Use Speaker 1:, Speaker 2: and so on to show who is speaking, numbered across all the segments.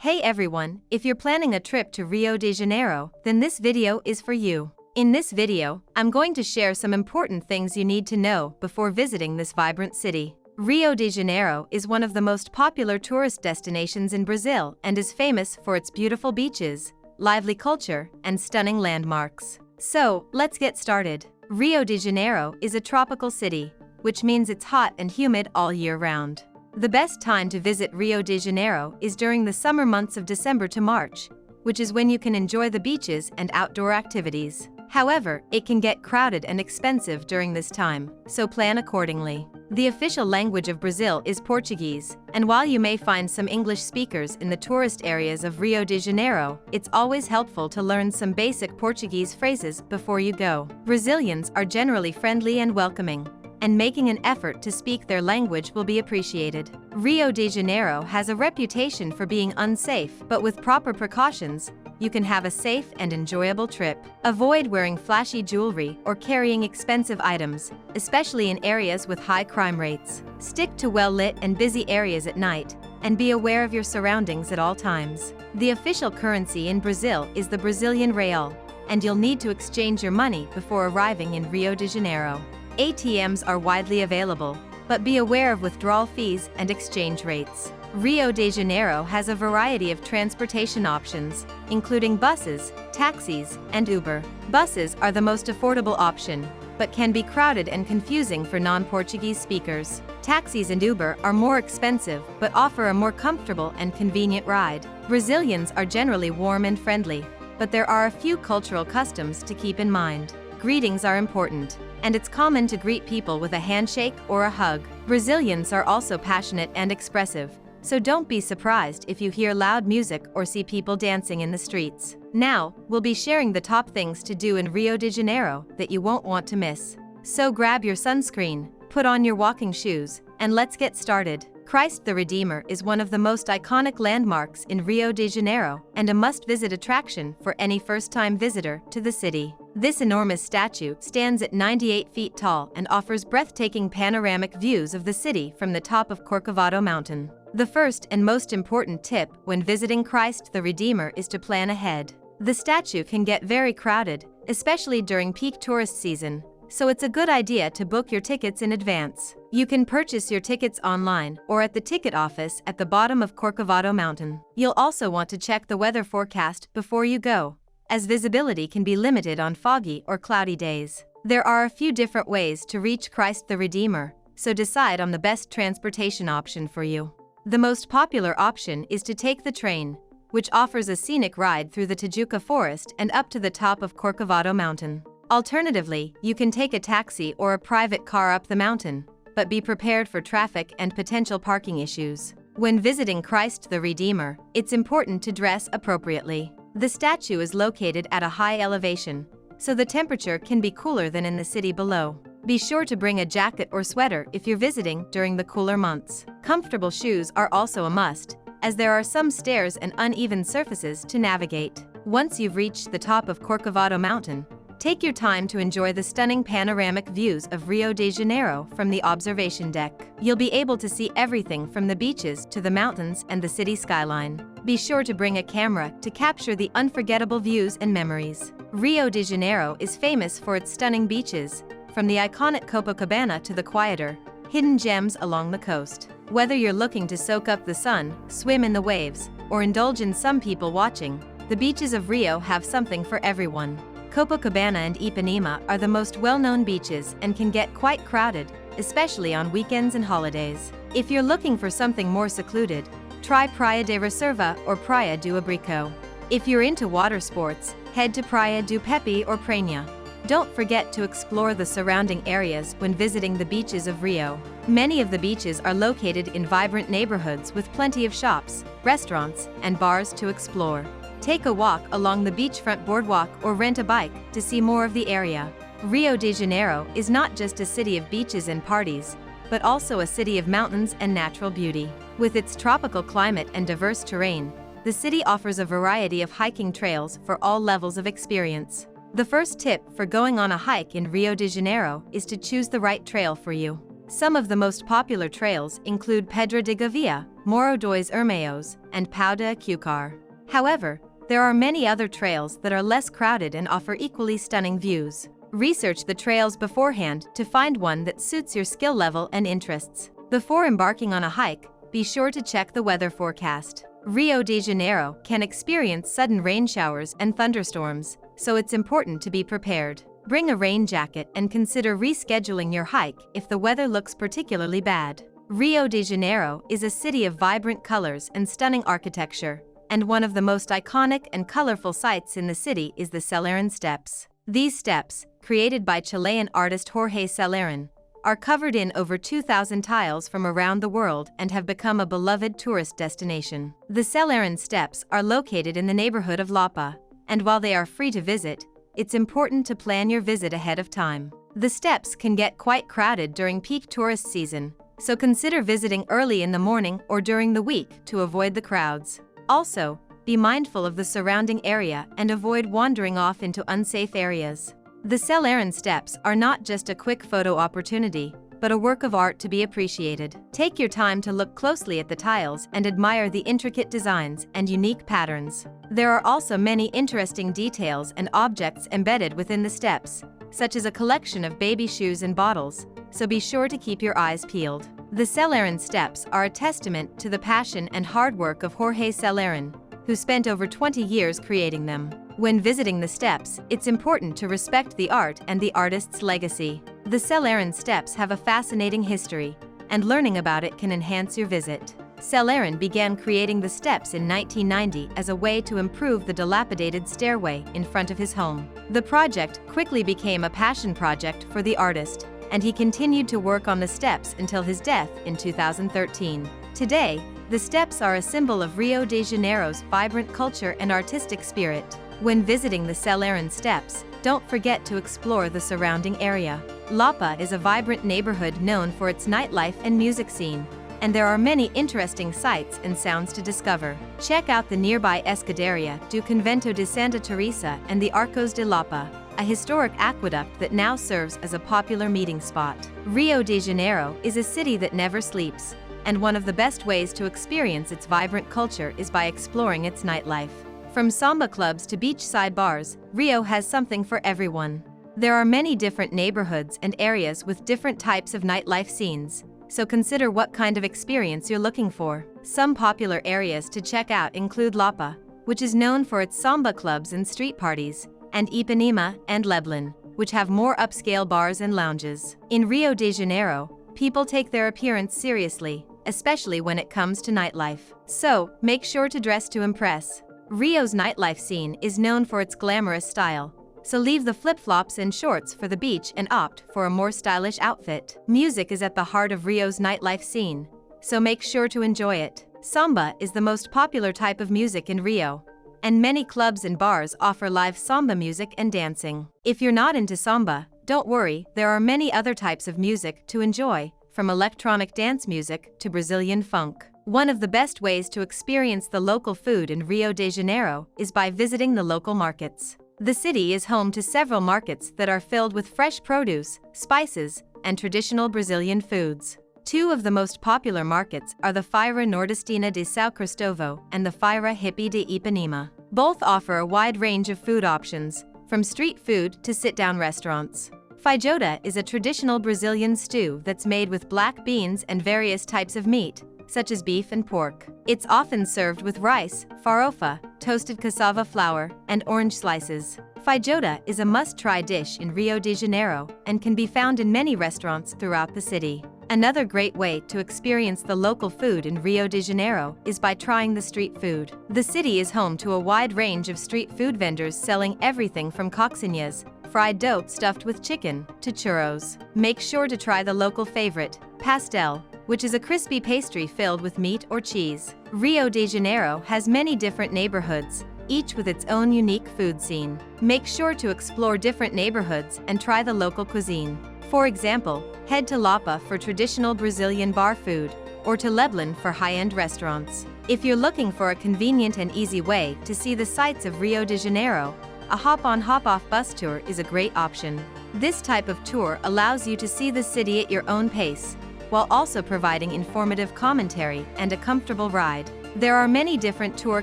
Speaker 1: Hey everyone, if you're planning a trip to Rio de Janeiro, then this video is for you. In this video, I'm going to share some important things you need to know before visiting this vibrant city. Rio de Janeiro is one of the most popular tourist destinations in Brazil and is famous for its beautiful beaches, lively culture, and stunning landmarks. So, let's get started. Rio de Janeiro is a tropical city, which means it's hot and humid all year round. The best time to visit Rio de Janeiro is during the summer months of December to March, which is when you can enjoy the beaches and outdoor activities. However, it can get crowded and expensive during this time, so plan accordingly. The official language of Brazil is Portuguese, and while you may find some English speakers in the tourist areas of Rio de Janeiro, it's always helpful to learn some basic Portuguese phrases before you go. Brazilians are generally friendly and welcoming, and making an effort to speak their language will be appreciated. Rio de Janeiro has a reputation for being unsafe, but with proper precautions, you can have a safe and enjoyable trip. Avoid wearing flashy jewelry or carrying expensive items, especially in areas with high crime rates. Stick to well-lit and busy areas at night, and be aware of your surroundings at all times. The official currency in Brazil is the Brazilian real, and you'll need to exchange your money before arriving in Rio de Janeiro. ATMs are widely available, but be aware of withdrawal fees and exchange rates. Rio de Janeiro has a variety of transportation options, including buses, taxis, and Uber. Buses are the most affordable option, but can be crowded and confusing for non-Portuguese speakers. Taxis and Uber are more expensive but offer a more comfortable and convenient ride. Brazilians are generally warm and friendly, but there are a few cultural customs to keep in mind. Greetings are important, and it's common to greet people with a handshake or a hug. Brazilians are also passionate and expressive, so don't be surprised if you hear loud music or see people dancing in the streets. Now, we'll be sharing the top things to do in Rio de Janeiro that you won't want to miss. So grab your sunscreen, put on your walking shoes, and let's get started. Christ the Redeemer is one of the most iconic landmarks in Rio de Janeiro and a must-visit attraction for any first-time visitor to the city. This enormous statue stands at 98 feet tall and offers breathtaking panoramic views of the city from the top of Corcovado Mountain. The first and most important tip when visiting Christ the Redeemer is to plan ahead. The statue can get very crowded, especially during peak tourist season, so it's a good idea to book your tickets in advance. You can purchase your tickets online or at the ticket office at the bottom of Corcovado Mountain. You'll also want to check the weather forecast before you go, as visibility can be limited on foggy or cloudy days. There are a few different ways to reach Christ the Redeemer, so decide on the best transportation option for you. The most popular option is to take the train, which offers a scenic ride through the Tijuca forest and up to the top of Corcovado Mountain. Alternatively, you can take a taxi or a private car up the mountain, but be prepared for traffic and potential parking issues. When visiting Christ the Redeemer, it's important to dress appropriately. The statue is located at a high elevation, so the temperature can be cooler than in the city below. Be sure to bring a jacket or sweater if you're visiting during the cooler months. Comfortable shoes are also a must, as there are some stairs and uneven surfaces to navigate. Once you've reached the top of Corcovado Mountain, take your time to enjoy the stunning panoramic views of Rio de Janeiro from the observation deck. You'll be able to see everything from the beaches to the mountains and the city skyline. Be sure to bring a camera to capture the unforgettable views and memories. Rio de Janeiro is famous for its stunning beaches, from the iconic Copacabana to the quieter, hidden gems along the coast. Whether you're looking to soak up the sun, swim in the waves, or indulge in some people watching, the beaches of Rio have something for everyone. Copacabana and Ipanema are the most well-known beaches and can get quite crowded, especially on weekends and holidays. If you're looking for something more secluded, try Praia de Reserva or Praia do Abrico. If you're into water sports, head to Praia do Pepe or Prainha. Don't forget to explore the surrounding areas when visiting the beaches of Rio. Many of the beaches are located in vibrant neighborhoods with plenty of shops, restaurants, and bars to explore. Take a walk along the beachfront boardwalk or rent a bike to see more of the area. Rio de Janeiro is not just a city of beaches and parties, but also a city of mountains and natural beauty. With its tropical climate and diverse terrain, the city offers a variety of hiking trails for all levels of experience. The first tip for going on a hike in Rio de Janeiro is to choose the right trail for you. Some of the most popular trails include Pedra de Gavia, Morro dos Hermeos, and Pau de Açúcar. However, there are many other trails that are less crowded and offer equally stunning views. Research the trails beforehand to find one that suits your skill level and interests. Before embarking on a hike, be sure to check the weather forecast. Rio de Janeiro can experience sudden rain showers and thunderstorms, so it's important to be prepared. Bring a rain jacket and consider rescheduling your hike if the weather looks particularly bad. Rio de Janeiro is a city of vibrant colors and stunning architecture, and one of the most iconic and colorful sights in the city is the Celeren steps. These steps, created by Chilean artist Jorge Celeren, are covered in over 2,000 tiles from around the world and have become a beloved tourist destination. The Celeren steps are located in the neighborhood of Lapa, and while they are free to visit, it's important to plan your visit ahead of time. The steps can get quite crowded during peak tourist season, so consider visiting early in the morning or during the week to avoid the crowds. Also, be mindful of the surrounding area and avoid wandering off into unsafe areas. The Celeren steps are not just a quick photo opportunity, but a work of art to be appreciated. Take your time to look closely at the tiles and admire the intricate designs and unique patterns. There are also many interesting details and objects embedded within the steps, such as a collection of baby shoes and bottles, so be sure to keep your eyes peeled. The Celeren steps are a testament to the passion and hard work of Jorge Celeren, who spent over 20 years creating them. When visiting the steps, it's important to respect the art and the artist's legacy. The Celeren steps have a fascinating history, and learning about it can enhance your visit. Celeren began creating the steps in 1990 as a way to improve the dilapidated stairway in front of his home. The project quickly became a passion project for the artist, and he continued to work on the steps until his death in 2013. Today, the steps are a symbol of Rio de Janeiro's vibrant culture and artistic spirit. When visiting the Celeren steps, don't forget to explore the surrounding area. Lapa is a vibrant neighborhood known for its nightlife and music scene, and there are many interesting sights and sounds to discover. Check out the nearby Escuderia do Convento de Santa Teresa and the Arcos de Lapa, a historic aqueduct that now serves as a popular meeting spot. Rio de Janeiro is a city that never sleeps, and one of the best ways to experience its vibrant culture is by exploring its nightlife. From samba clubs to beachside bars, Rio has something for everyone. There are many different neighborhoods and areas with different types of nightlife scenes, so consider what kind of experience you're looking for. Some popular areas to check out include Lapa, which is known for its samba clubs and street parties, and Ipanema and Leblon, which have more upscale bars and lounges. In Rio de Janeiro, people take their appearance seriously, especially when it comes to nightlife. So, make sure to dress to impress. Rio's nightlife scene is known for its glamorous style, so leave the flip-flops and shorts for the beach and opt for a more stylish outfit. Music is at the heart of Rio's nightlife scene, so make sure to enjoy it. Samba is the most popular type of music in Rio, and many clubs and bars offer live samba music and dancing. If you're not into samba, don't worry, there are many other types of music to enjoy, from electronic dance music to Brazilian funk. One of the best ways to experience the local food in Rio de Janeiro is by visiting the local markets. The city is home to several markets that are filled with fresh produce, spices, and traditional Brazilian foods. Two of the most popular markets are the Feira Nordestina de São Cristóvão and the Feira Hippie de Ipanema. Both offer a wide range of food options, from street food to sit-down restaurants. Feijoada is a traditional Brazilian stew that's made with black beans and various types of meat, such as beef and pork. It's often served with rice, farofa, toasted cassava flour, and orange slices. Feijoada is a must-try dish in Rio de Janeiro and can be found in many restaurants throughout the city. Another great way to experience the local food in Rio de Janeiro is by trying the street food. The city is home to a wide range of street food vendors selling everything from coxinhas, fried dough stuffed with chicken, to churros. Make sure to try the local favorite, pastel, which is a crispy pastry filled with meat or cheese. Rio de Janeiro has many different neighborhoods, each with its own unique food scene. Make sure to explore different neighborhoods and try the local cuisine. For example, head to Lapa for traditional Brazilian bar food, or to Leblon for high-end restaurants. If you're looking for a convenient and easy way to see the sights of Rio de Janeiro, a hop-on hop-off bus tour is a great option. This type of tour allows you to see the city at your own pace, while also providing informative commentary and a comfortable ride. There are many different tour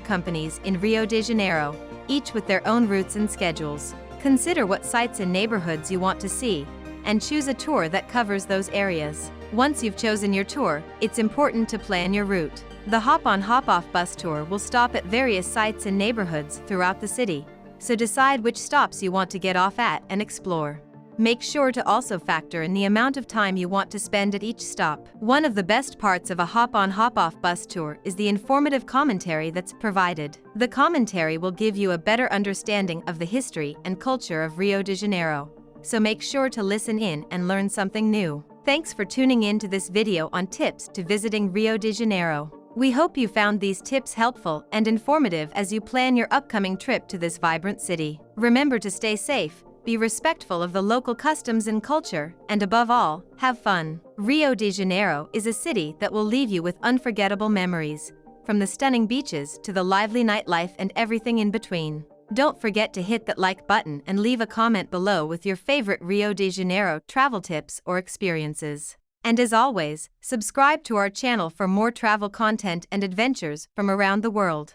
Speaker 1: companies in Rio de Janeiro, each with their own routes and schedules. Consider what sites and neighborhoods you want to see, and choose a tour that covers those areas. Once you've chosen your tour, it's important to plan your route. The hop-on hop-off bus tour will stop at various sites and neighborhoods throughout the city, so decide which stops you want to get off at and explore. Make sure to also factor in the amount of time you want to spend at each stop. One of the best parts of a hop-on hop-off bus tour is the informative commentary that's provided. The commentary will give you a better understanding of the history and culture of Rio de Janeiro, so make sure to listen in and learn something new. Thanks for tuning in to this video on tips to visiting Rio de Janeiro. We hope you found these tips helpful and informative as you plan your upcoming trip to this vibrant city. Remember to stay safe, be respectful of the local customs and culture, and above all, have fun. Rio de Janeiro is a city that will leave you with unforgettable memories, from the stunning beaches to the lively nightlife and everything in between. Don't forget to hit that like button and leave a comment below with your favorite Rio de Janeiro travel tips or experiences. And as always, subscribe to our channel for more travel content and adventures from around the world.